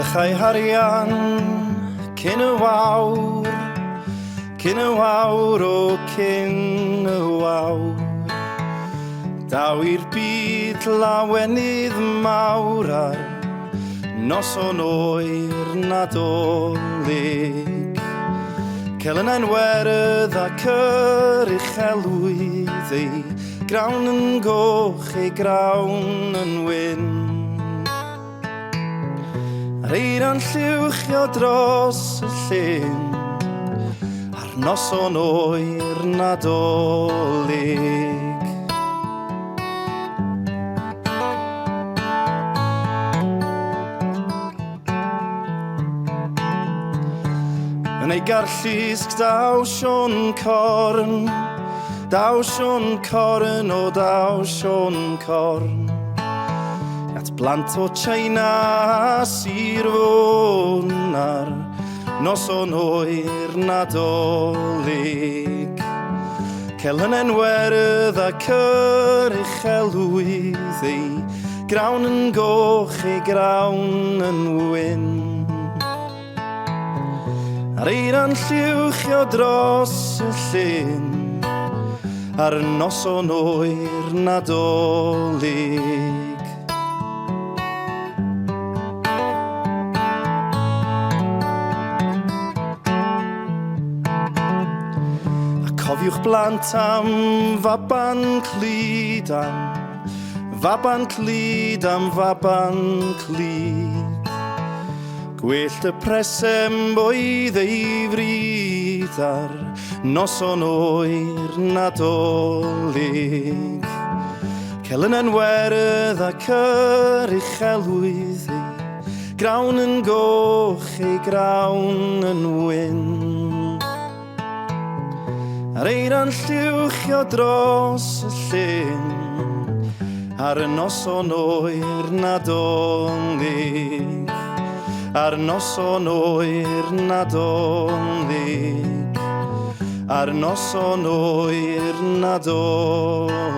Chai harian cyn y wawr o cyn y wawr. Daw i'r byd lawenydd mawr ar noson oer nadolig. Celen enwerydd ac yr uchelwydd ei grawn yn goch, ei grawn yn wyn. Ar eira'n lliwchio dros y llyn ar noson oer nadolig. Yn ei garllusg daw Sion Corn o daw Sion Corn. At blant o China Sir Fôn ar noson oer nadolig. Celen enwerydd ac yr uchelwydd ei grawn yn goch, ei grawn yn wyn. Ar eira'n lliwchio dros y llyn ar noson oer nadolig. A cofiwch blant am faban Clud, faban Clud. Gwyllt y presem boedd ei fryd ar noson oer nadolig. Celen enwerydd ac yr uchelwydd ei grawn yn goch, ei grawn yn wyn. Ar eira'n lliwchio dros y llyn ar noson oer nadolig. Ar noson oer nadolig, ar noson oer nadolig.